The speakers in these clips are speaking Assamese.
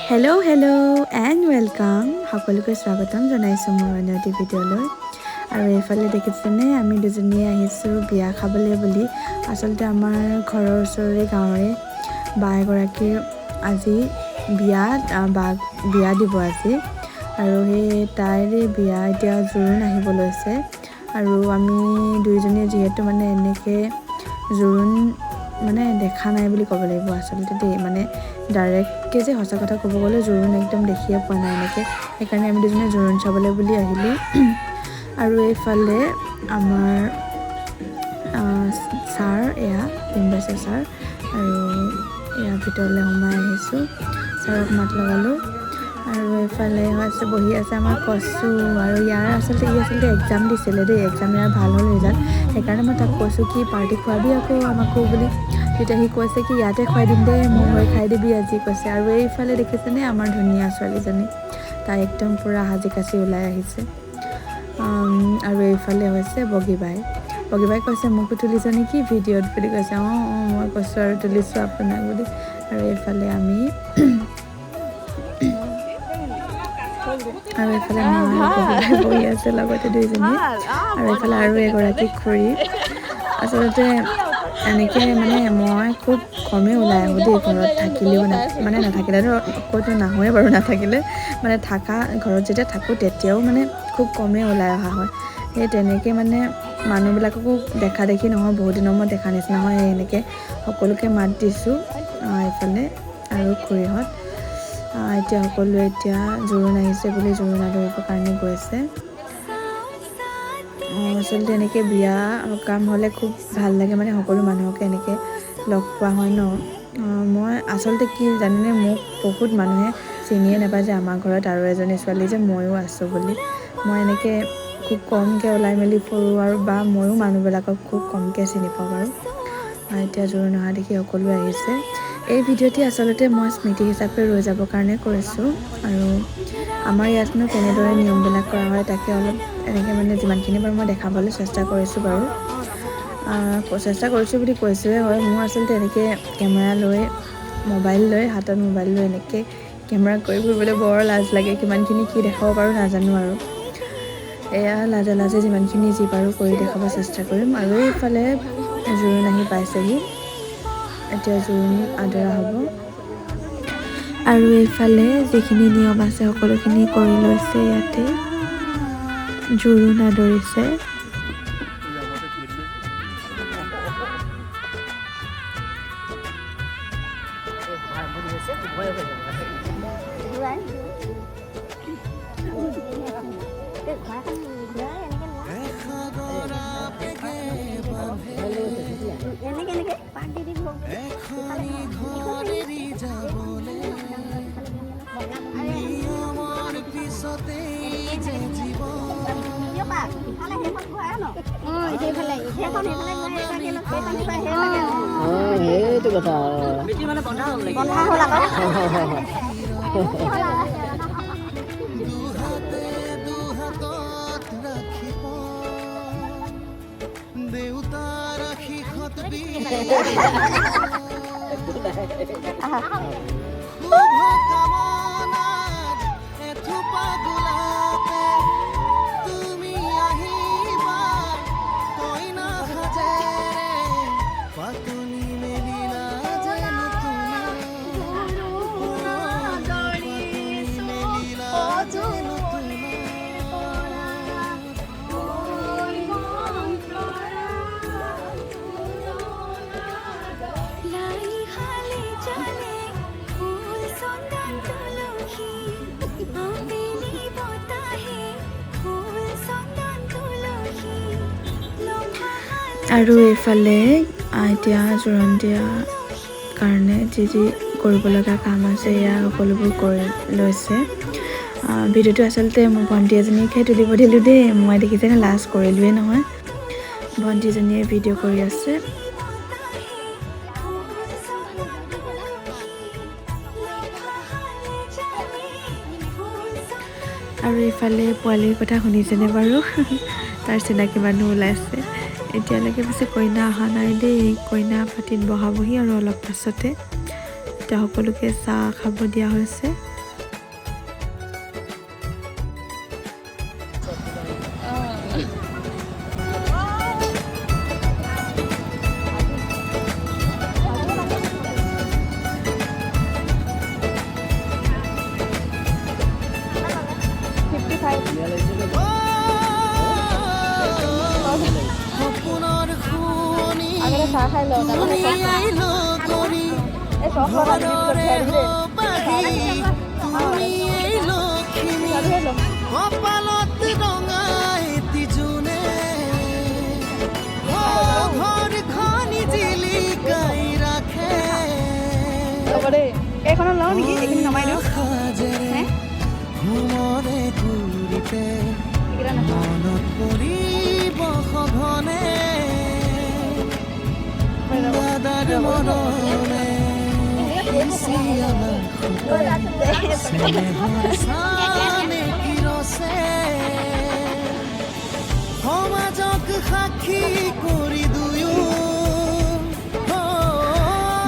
হেল্ল' এণ্ড ৱেলকাম, সকলোকে স্বাগতম জনাইছোঁ মোৰ অন্য এটি ভিডিঅ'লৈ। আৰু এইফালে দেখিছেনে আমি দুজনীয়ে আহিছোঁ বিয়া খাবলৈ বুলি। আচলতে আমাৰ ঘৰৰ ওচৰৰে গাঁৱৰে বা এগৰাকীৰ আজি বিয়া দিব আজি, আৰু সেই তাইৰে বিয়া এতিয়া জোৰোণ আহিব লৈছে। আৰু আমি দুইজনীয়ে যিহেতু মানে এনেকৈ জোৰোণ দেখা নাই বুলি ক'ব লাগিব আচলতে দেই, ডাইৰেক্টকৈ যে সঁচা কথা ক'ব গ'লে জোৰোণ একদম দেখিয়ে পোৱা নাই এনেকৈ, সেইকাৰণে আমি দুজনীয়ে জোৰোণ চাবলৈ বুলি আহিলোঁ। আৰু এইফালে আমাৰ ছাৰ, এয়া ডিম্বাশা ছাৰ, আৰু এয়া ভিতৰলৈ সোমাই আহিছোঁ, ছাৰক মাত লগালোঁ। আৰু এইফালে হৈছে বহি আছে আমাৰ কচু, আৰু ই আচলতে এক্সাম দিছিলে দেই, এক্সাম ইয়াৰ ভাল হ'ল ৰিজাল্ট, সেইকাৰণে মই তাক কৈছোঁ কি পাৰ্টি খুৱাবি আকৌ আমাকো বুলি। তেতিয়া সি কৈছে কি ইয়াতে খুৱাই দিম দে, মোৰ হৈ খাই দিবি আজি কৈছে। আৰু এইফালে দেখিছেনে আমাৰ ধুনীয়া ছোৱালীজনী, তাই একদম পূৰা সাজি কাচি ওলাই আহিছে। আৰু এইফালে হৈছে বগীবাই কৈছে মোকো তুলিছ নেকি ভিডিঅ'ত বুলি কৈছে। মই কৈছোঁ আৰু তুলিছোঁ আপোনাক বুলি। আৰু এইফালে মই বগীবাই বহি আছে লগতে দুইজনী। আৰু এইফালে আৰু এগৰাকী খুৰী। আচলতে এনেকৈ মই খুব কমেই ওলাই আহোঁ দেই, ঘৰত থাকিলেও নাথাকিলেতো ক'তো নাহোৱে বাৰু, নাথাকিলে থাকা ঘৰত যেতিয়া থাকোঁ তেতিয়াও খুব কমেই ওলাই অহা হয়। সেই তেনেকৈ মানুহবিলাককো দেখা দেখি নহয়, বহুত দিনৰ মূৰত দেখা নিচিনা হয়, সেই এনেকৈ সকলোকে মাত দিছোঁ। এইফালে আৰু খুৰীহঁত এতিয়া সকলোৱে এতিয়া জোৰোণ আহিছে বুলি জোৰোণ আদৰিবৰ কাৰণে গৈছে। আচলতে এনেকৈ বিয়া সকাম হ'লে খুব ভাল লাগে, সকলো মানুহকে এনেকৈ লগ পোৱা হয় ন। মই আচলতে কি জানেনে, মোক বহুত মানুহে চিনিয়ে নাপায় যে আমাৰ ঘৰত আৰু এজনী ছোৱালী যে ময়ো আছোঁ বুলি। মই এনেকৈ খুব কমকৈ ওলাই মেলি ফুৰোঁ, আৰু ময়ো মানুহবিলাকক খুব কমকৈ চিনি পাওঁ বাৰু। এতিয়া জোৰোণ অহা দেখি সকলোৱে আহিছে। এই ভিডিঅ'টি আচলতে মই স্মৃতি হিচাপে ৰৈ যাবৰ কাৰণে কৰিছোঁ। আৰু আমাৰ ইয়াতনো কেনেদৰে নিয়মবিলাক কৰা হয় তাকে অলপ এনেকৈ যিমানখিনি বাৰু মই দেখাবলৈ চেষ্টা কৰিছোঁ বাৰু। চেষ্টা কৰিছোঁ বুলি কৈছোঁহে হয়, মোৰ আচলতে এনেকৈ কেমেৰা লৈ হাতত মোবাইল লৈ এনেকৈ কেমেৰা কৰি ফুৰিবলৈ বৰ লাজ লাগে। কিমানখিনি কি দেখাব পাৰোঁ নাজানো, আৰু এয়া লাজে যিমানখিনি যি পাৰোঁ কৰি দেখাব চেষ্টা কৰিম। আৰু এইফালে জোৰোণ আহি পাইছেহি, এতিয়া জোৰোণ আদৰা হ'ব। আৰু এইফালে যিখিনি নিয়ম আছে সকলোখিনি কৰি লৈছে, ইয়াতে জোৰোণ আদৰিছে। সেইটো কথা বন্ধা হ'ল আকৌ। আৰু এইফালে এতিয়া জোৰোণ দিয়াৰ কাৰণে যি কৰিব লগা কাম আছে এয়া সকলোবোৰ কৰি লৈছে। ভিডিঅ'টো আচলতে মোৰ ভণ্টি এজনীকহে তুলিব দিলোঁ দেই, মই দেখিছেনে লাজ কৰিলোৱে নহয়। ভণ্টিজনীয়ে ভিডিঅ' কৰি আছে। আৰু এইফালে পোৱালীৰ কথা শুনিছেনে বাৰু? তাৰ চিনাকি মানুহ ওলাইছে। এতিয়ালৈকে পিছে কইনা অহা নাই দেই, কইনা পাতিত বহাবহি আৰু অলপ পাছতে। এতিয়া সকলোকে চাহ খাব দিয়া হৈছে। খাই লওঁ কপালত ৰঙাই তিজুনে ঘৰখনি জিলিকাই ৰাখে এইখনত লওঁ নেকি এইখিনি নমাই দিওঁ ঘুমৰে ঘূৰিতে মনত পৰিব সঘনে দাদাৰ মৰমে সমাজক সাক্ষী কৰি দুয়ো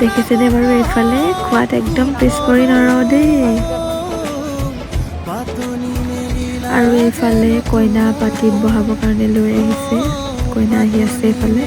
দেখিছেনে বাৰু এইফালে খোৱাত একদম পিছ পৰি নৰওঁ দেই। আৰু এইফালে কইনা পাতিত বহাবৰ কাৰণে লৈ আহিছে, কইনা আহি আছে এইফালে।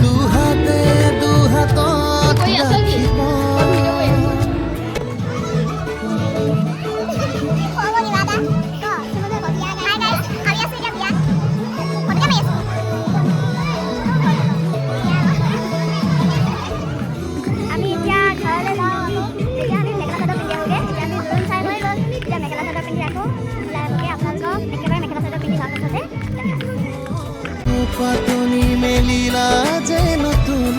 দুহাতে দুহাতত ৰাখিব আমি এতিয়া ঘৰলৈ যাওঁ আকৌ তেতিয়া আমি মেখেলা চাদৰ পিন্ধি আহোঁগৈ তেতিয়া আমি জোৰোণ চাই হৈ লৈ তেতিয়া মেখেলা চাদৰ পিন্ধি আকৌ ওলাই আহোঁগৈ আপোনালোকক একেবাৰে মেখেলা চাদৰ পিন্ধি হোৱাৰ পাছতে পাতনি মেলিলা যে নতুন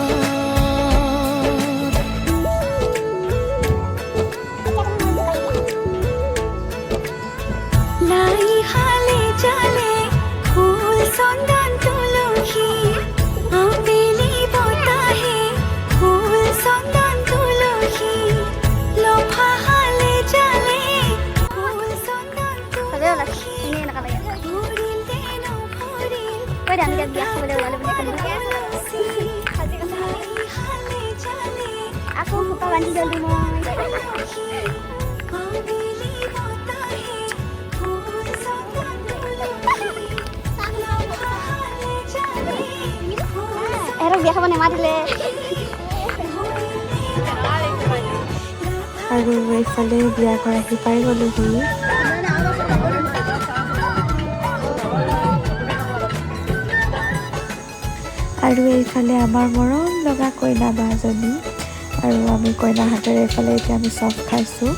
লাই হালে জালে ফুল চন্দন তুলসী আবেলি বতাহে ফুল চন্দন তুলসী লফা হালে জালে ফুল চন্দন তুলসী কৈ দে আমি এতিয়া বিয়া খাবলৈ ওলালোঁ বুলি আকৌ খোপা বান্ধি ল'লোঁ মই এহঁতক বিয়া খাব নেমাতিলে আৰু এইফালে বিয়া কৰাহি পাই গ'লোহি। আৰু এইফালে আমাৰ মৰম লগা কইনা বাজনী আৰু আমি কইনাৰ হাতেৰে এইফালে এতিয়া আমি চব খাইছোঁ।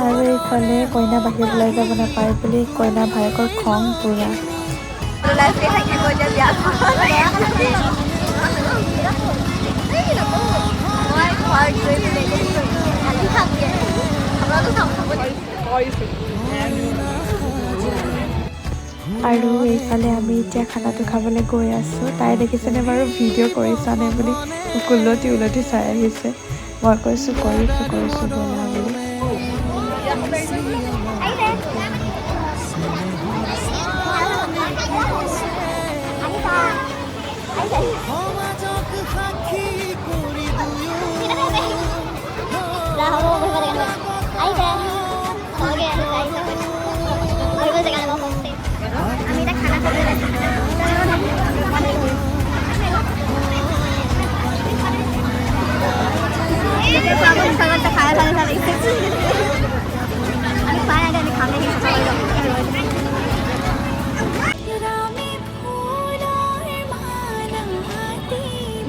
আৰু এইফালে কইনা বাহিৰত ওলাই যাব নাপায় বুলি কইনা ভায়েকৰ খং পুৰা। খাম দিয়ে আপোনালোকে চাওক আৰু এইফালে আমি এতিয়া খানাটো খাবলৈ গৈ আছোঁ। তাই দেখিছেনে বাৰু ভিডিঅ' কৰিছা নে বুলি উলটি উলটি চাই আহিছে। মই কৈছোঁ কৰিছোঁ ব'লা বুলি। সমাজক সাক্ষী কৰি দুয়ো আমি এতিয়া খানা খাবলৈ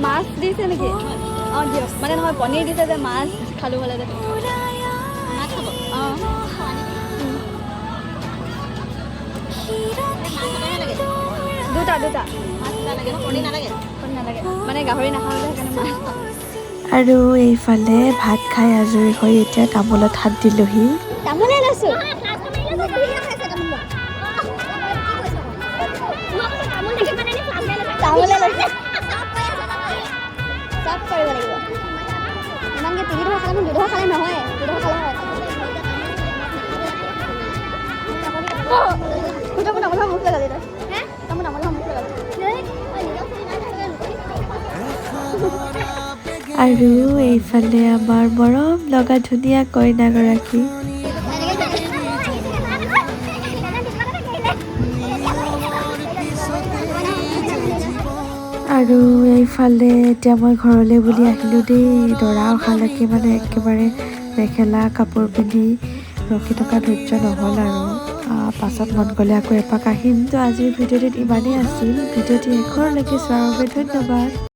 মাছ দিছে নেকি? অঁ দিয়ক, মানে নহয় পনীৰ দিছে যে মাছ খালোঁ হ'লে যে মাছ খাব অঁ দুটা মাছ নালাগে পনীৰ নালাগে পনীৰ নালাগে, মানে গাহৰি নাখাওঁ যে সেইকাৰণে মাছ। আৰু এইফালে ভাত খাই আজৰি হৈ এতিয়া তামোলত হাত দিলোহি। তামোলে লৈছোঁ। তামোলে লৈছে চব কৰিব লাগিব। ইমানকৈ 3 ডোখৰ খালে 2 ডোখৰ খালে নহয়, 2 ডোখৰ খালে হয়। তামোল মুখ লগালি তই, তামোল মুখ লগালি। আৰু এইফালে আমাৰ মৰম লগা ধুনীয়া কইনাগৰাকী। আৰু এইফালে এতিয়া মই ঘৰলৈ বুলি আহিলোঁ দেই। দৰা অহালৈকে মানে একেবাৰে মেখেলা কাপোৰ পিন্ধি ৰখি থকা ধৈৰ্য নহ'ল আৰু পাছত মন গ'লে আকৌ এপাক আহিম। তো আজিৰ ভিডিঅ'টোত ইমানেই আছিল। ভিডিঅ'টি শেষৰলৈকে চোৱাৰ বাবে ধন্যবাদ।